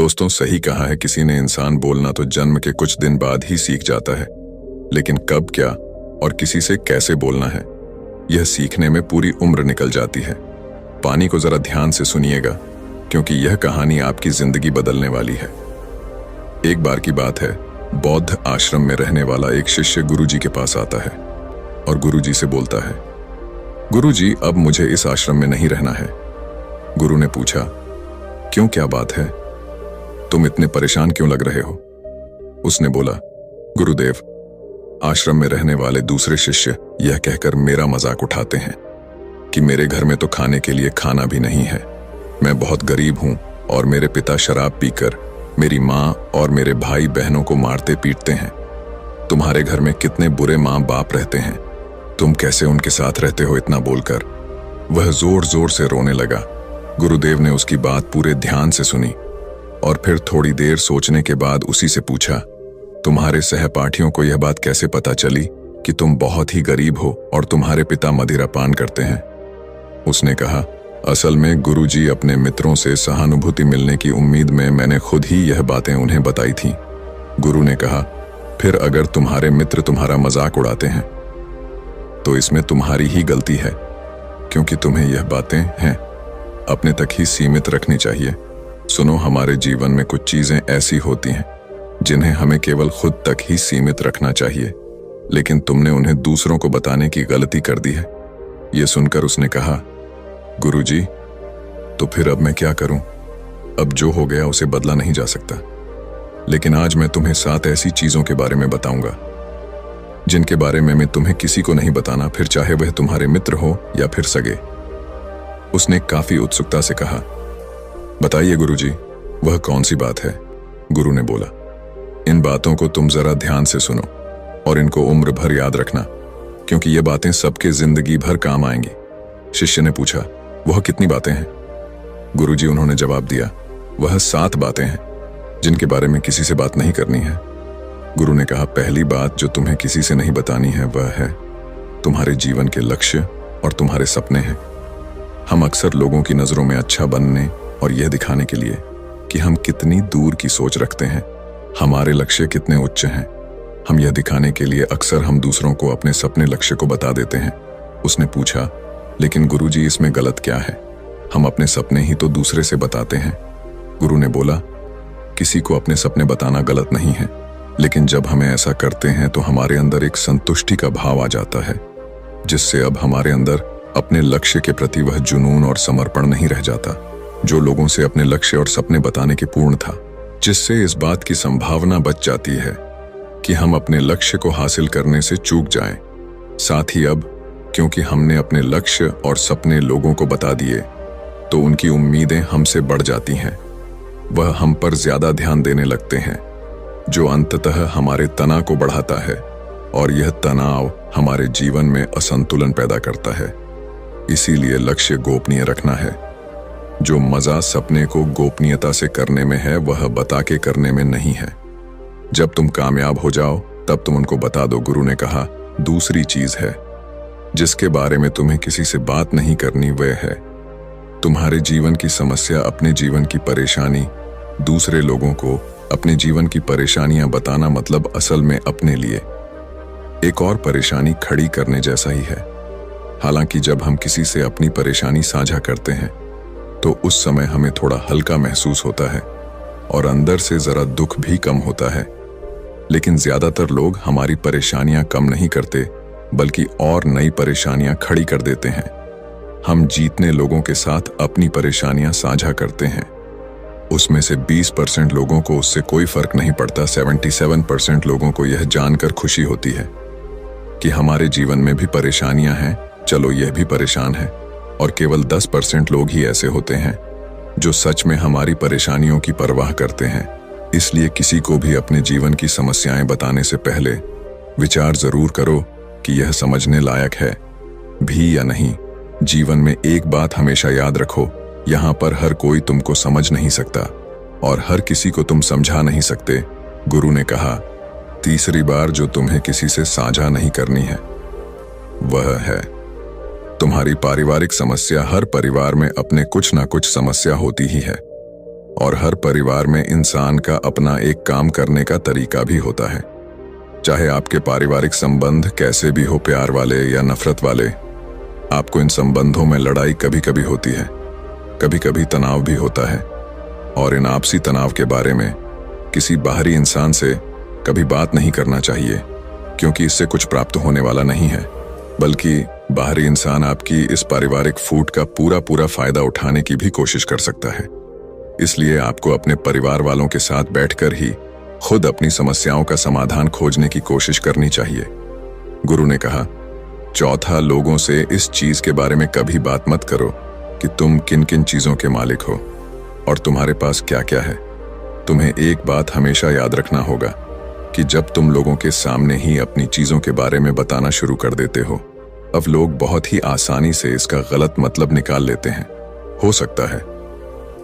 दोस्तों, सही कहा है किसी ने, इंसान बोलना तो जन्म के कुछ दिन बाद ही सीख जाता है, लेकिन कब, क्या और किसी से कैसे बोलना है, यह सीखने में पूरी उम्र निकल जाती है। पानी को जरा ध्यान से सुनिएगा, क्योंकि यह कहानी आपकी जिंदगी बदलने वाली है। एक बार की बात है, बौद्ध आश्रम में रहने वाला एक शिष्य गुरुजी के पास आता है और गुरुजी से बोलता है, गुरुजी, अब मुझे इस आश्रम में नहीं रहना है। गुरु ने पूछा, क्यों, क्या बात है? तुम इतने परेशान क्यों लग रहे हो? उसने बोला, गुरुदेव, आश्रम में रहने वाले दूसरे शिष्य यह कहकर मेरा मजाक उठाते हैं कि मेरे घर में तो खाने के लिए खाना भी नहीं है। मैं बहुत गरीब हूं और मेरे पिता शराब पीकर मेरी माँ और मेरे भाई बहनों को मारते पीटते हैं। तुम्हारे घर में कितने बुरे माँ बाप रहते हैं, तुम कैसे उनके साथ रहते हो? इतना बोलकर वह जोर जोर से रोने लगा। गुरुदेव ने उसकी बात पूरे ध्यान से सुनी और फिर थोड़ी देर सोचने के बाद उसी से पूछा, तुम्हारे सहपाठियों को यह बात कैसे पता चली कि तुम बहुत ही गरीब हो और तुम्हारे पिता मदिरा पान करते हैं? उसने कहा, असल में गुरुजी, अपने मित्रों से सहानुभूति मिलने की उम्मीद में मैंने खुद ही यह बातें उन्हें बताई थीं। गुरु ने कहा, फिर अगर तुम्हारे मित्र तुम्हारा मजाक उड़ाते हैं तो इसमें तुम्हारी ही गलती है, क्योंकि तुम्हें यह बातें हैं अपने तक ही सीमित रखनी चाहिए। सुनो, हमारे जीवन में कुछ चीजें ऐसी होती हैं जिन्हें हमें केवल खुद तक ही सीमित रखना चाहिए, लेकिन तुमने उन्हें दूसरों को बताने की गलती कर दी है। यह सुनकर उसने कहा, गुरुजी, तो फिर अब मैं क्या करूं? अब जो हो गया उसे बदला नहीं जा सकता, लेकिन आज मैं तुम्हें 7 ऐसी चीजों के बारे में बताऊंगा जिनके बारे में मैं तुम्हें किसी को नहीं बताना, फिर चाहे वह तुम्हारे मित्र हो या फिर सगे। उसने काफी उत्सुकता से कहा, बताइए गुरुजी, वह कौन सी बात है? गुरु ने बोला, इन बातों को तुम जरा ध्यान से सुनो और इनको उम्र भर याद रखना, क्योंकि ये बातें सबके जिंदगी भर काम आएंगी। शिष्य ने पूछा, वह कितनी बातें हैं? गुरुजी, उन्होंने जवाब दिया, वह 7 बातें हैं जिनके बारे में किसी से बात नहीं करनी है। गुरु ने कहा, पहली बात जो तुम्हें किसी से नहीं बतानी है वह है तुम्हारे जीवन के लक्ष्य और तुम्हारे सपने हैं। हम अक्सर लोगों की नजरों में अच्छा बनने और यह दिखाने के लिए कि हम कितनी दूर की सोच रखते हैं, हमारे लक्ष्य कितने उच्च हैं, हम यह दिखाने के लिए अक्सर हम दूसरों को अपने सपने लक्ष्य को बता देते हैं। उसने पूछा, लेकिन गुरुजी, इसमें गलत क्या है? हम अपने सपने ही तो दूसरे से बताते हैं। गुरु ने बोला, किसी को अपने सपने बताना गलत नहीं है, लेकिन जब हमें ऐसा करते हैं तो हमारे अंदर एक संतुष्टि का भाव आ जाता है, जिससे अब हमारे अंदर अपने लक्ष्य के प्रति वह जुनून और समर्पण नहीं रह जाता जो लोगों से अपने लक्ष्य और सपने बताने के पूर्ण था, जिससे इस बात की संभावना बच जाती है कि हम अपने लक्ष्य को हासिल करने से चूक जाएं। साथ ही अब क्योंकि हमने अपने लक्ष्य और सपने लोगों को बता दिए, तो उनकी उम्मीदें हमसे बढ़ जाती हैं। वह हम पर ज्यादा ध्यान देने लगते हैं, जो अंततः हमारे तनाव को बढ़ाता है, और यह तनाव हमारे जीवन में असंतुलन पैदा करता है। इसीलिए लक्ष्य गोपनीय रखना है। जो मजा सपने को गोपनीयता से करने में है, वह बता के करने में नहीं है। जब तुम कामयाब हो जाओ तब तुम उनको बता दो। गुरु ने कहा, दूसरी चीज है जिसके बारे में तुम्हें किसी से बात नहीं करनी, वह है तुम्हारे जीवन की समस्या, अपने जीवन की परेशानी। दूसरे लोगों को अपने जीवन की परेशानियां बताना मतलब असल में अपने लिए एक और परेशानी खड़ी करने जैसा ही है। हालांकि जब हम किसी से अपनी परेशानी साझा करते हैं तो उस समय हमें थोड़ा हल्का महसूस होता है और अंदर से जरा दुख भी कम होता है, लेकिन ज्यादातर लोग हमारी परेशानियां कम नहीं करते, बल्कि और नई परेशानियां खड़ी कर देते हैं। हम जीतने लोगों के साथ अपनी परेशानियां साझा करते हैं, उसमें से 20% लोगों को उससे कोई फर्क नहीं पड़ता। 77% लोगों को यह जानकर खुशी होती है कि हमारे जीवन में भी परेशानियां हैं, चलो यह भी परेशान है। और केवल 10% लोग ही ऐसे होते हैं जो सच में हमारी परेशानियों की परवाह करते हैं। इसलिए किसी को भी अपने जीवन की समस्याएं बताने से पहले विचार जरूर करो कि यह समझने लायक है भी या नहीं। जीवन में एक बात हमेशा याद रखो, यहाँ पर हर कोई तुमको समझ नहीं सकता और हर किसी को तुम समझा नहीं सकते। गुरु ने कहा, तीसरी बार जो तुम्हें किसी से साझा नहीं करनी है वह है तुम्हारी पारिवारिक समस्या। हर परिवार में अपने कुछ ना कुछ समस्या होती ही है। और हर परिवार में इंसान का अपना एक काम करने का तरीका भी होता है। चाहे आपके पारिवारिक संबंध कैसे भी हो, प्यार वाले या नफरत वाले, आपको इन संबंधों में लड़ाई कभी कभी होती है, कभी कभी तनाव भी होता है। और इन आपसी तनाव के बारे में किसी बाहरी इंसान से कभी बात नहीं करना चाहिए, क्योंकि इससे कुछ प्राप्त होने वाला नहीं है, बल्कि बाहरी इंसान आपकी इस पारिवारिक फूट का पूरा फायदा उठाने की भी कोशिश कर सकता है। इसलिए आपको अपने परिवार वालों के साथ बैठकर ही खुद अपनी समस्याओं का समाधान खोजने की कोशिश करनी चाहिए। गुरु ने कहा, चौथा, लोगों से इस चीज के बारे में कभी बात मत करो कि तुम किन किन चीजों के मालिक हो और तुम्हारे पास क्या क्या है। तुम्हें एक बात हमेशा याद रखना होगा कि जब तुम लोगों के सामने ही अपनी चीजों के बारे में बताना शुरू कर देते हो, अब लोग बहुत ही आसानी से इसका गलत मतलब निकाल लेते हैं। हो सकता है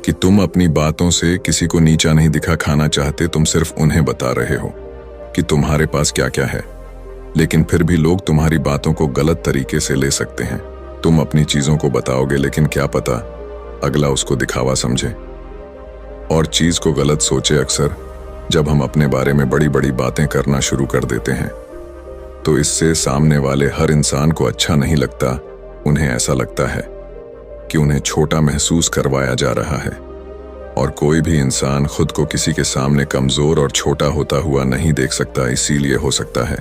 कि तुम अपनी बातों से किसी को नीचा नहीं दिखा खाना चाहते, तुम सिर्फ उन्हें बता रहे हो कि तुम्हारे पास क्या क्या है, लेकिन फिर भी लोग तुम्हारी बातों को गलत तरीके से ले सकते हैं। तुम अपनी चीजों को बताओगे, लेकिन क्या पता अगला उसको दिखावा समझे और चीज को गलत सोचे। अक्सर जब हम अपने बारे में बड़ी बड़ी बातें करना शुरू कर देते हैं, तो इससे सामने वाले हर इंसान को अच्छा नहीं लगता। उन्हें ऐसा लगता है कि उन्हें छोटा महसूस करवाया जा रहा है। और कोई भी इंसान खुद को किसी के सामने कमजोर और छोटा होता हुआ नहीं देख सकता। इसीलिए हो सकता है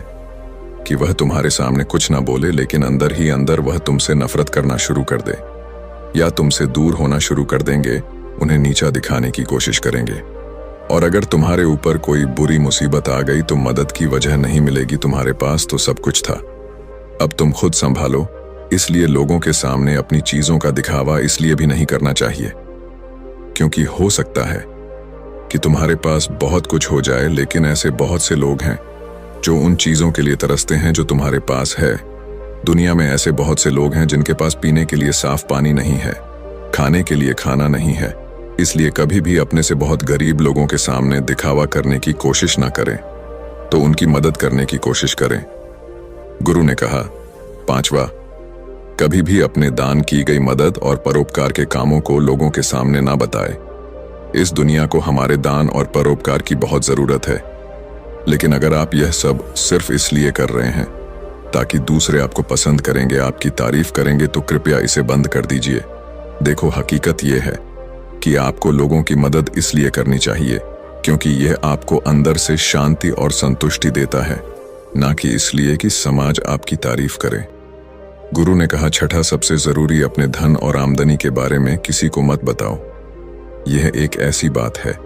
कि वह तुम्हारे सामने कुछ ना बोले, लेकिन अंदर ही अंदर वह तुमसे नफरत करना शुरू कर दे या तुमसे दूर होना शुरू कर देंगे, उन्हें नीचा दिखाने की कोशिश करेंगे। और अगर तुम्हारे ऊपर कोई बुरी मुसीबत आ गई तो मदद की वजह नहीं मिलेगी, तुम्हारे पास तो सब कुछ था। अब तुम खुद संभालो। इसलिए लोगों के सामने अपनी चीजों का दिखावा इसलिए भी नहीं करना चाहिए क्योंकि हो सकता है कि तुम्हारे पास बहुत कुछ हो जाए, लेकिन ऐसे बहुत से लोग हैं जो उन चीजों के लिए तरसते हैं जो तुम्हारे पास है। दुनिया में ऐसे बहुत से लोग हैं जिनके पास पीने के लिए साफ पानी नहीं है, खाने के लिए खाना नहीं है। इसलिए कभी भी अपने से बहुत गरीब लोगों के सामने दिखावा करने की कोशिश ना करें, तो उनकी मदद करने की कोशिश करें। गुरु ने कहा, पांचवा, कभी भी अपने दान की गई मदद और परोपकार के कामों को लोगों के सामने ना बताए। इस दुनिया को हमारे दान और परोपकार की बहुत जरूरत है, लेकिन अगर आप यह सब सिर्फ इसलिए कर रहे हैं ताकि दूसरे आपको पसंद करेंगे, आपकी तारीफ करेंगे, तो कृपया इसे बंद कर दीजिए। देखो, हकीकत यह है कि आपको लोगों की मदद इसलिए करनी चाहिए क्योंकि यह आपको अंदर से शांति और संतुष्टि देता है, ना कि इसलिए कि समाज आपकी तारीफ करे। गुरु ने कहा, छठा, सबसे जरूरी, अपने धन और आमदनी के बारे में किसी को मत बताओ। यह एक ऐसी बात है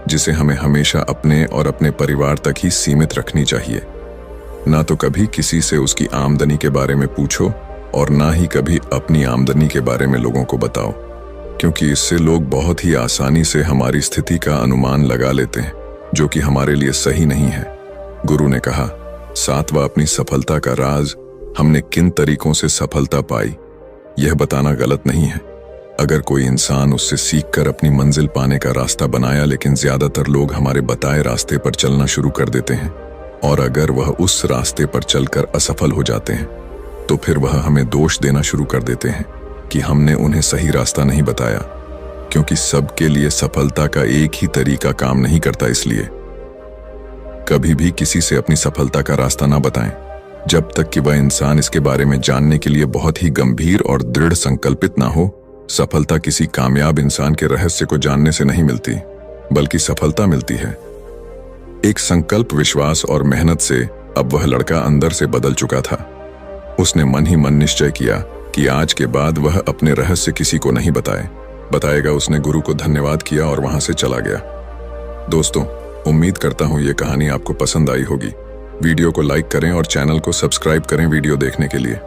जिसे हमें हमेशा अपने और अपने परिवार तक ही सीमित रखनी चाहिए। ना तो कभी किसी से उसकी आमदनी के बारे में पूछो और ना ही कभी अपनी आमदनी के बारे में लोगों को बताओ, क्योंकि इससे लोग बहुत ही आसानी से हमारी स्थिति का अनुमान लगा लेते हैं, जो कि हमारे लिए सही नहीं है। गुरु ने कहा, सातवां, अपनी सफलता का राज, हमने किन तरीकों से सफलता पाई यह बताना गलत नहीं है। अगर कोई इंसान उससे सीखकर अपनी मंजिल पाने का रास्ता बनाया, लेकिन ज्यादातर लोग हमारे बताए रास्ते पर चलना शुरू कर देते हैं, और अगर वह उस रास्ते पर चलकर असफल हो जाते हैं तो फिर वह हमें दोष देना शुरू कर देते हैं कि हमने उन्हें सही रास्ता नहीं बताया, क्योंकि सबके लिए सफलता का एक ही तरीका काम नहीं करता। इसलिए कभी भी किसी से अपनी सफलता का रास्ता ना बताएं जब तक कि वह इंसान इसके बारे में जानने के लिए बहुत ही गंभीर और दृढ़ संकल्पित ना हो। सफलता किसी कामयाब इंसान के रहस्य को जानने से नहीं मिलती, बल्कि सफलता मिलती है एक संकल्प, विश्वास और मेहनत से। अब वह लड़का अंदर से बदल चुका था। उसने मन ही मन निश्चय किया कि आज के बाद वह अपने रहस्य किसी को नहीं बताएगा। उसने गुरु को धन्यवाद किया और वहां से चला गया। दोस्तों, उम्मीद करता हूं ये कहानी आपको पसंद आई होगी। वीडियो को लाइक करें और चैनल को सब्सक्राइब करें वीडियो देखने के लिए।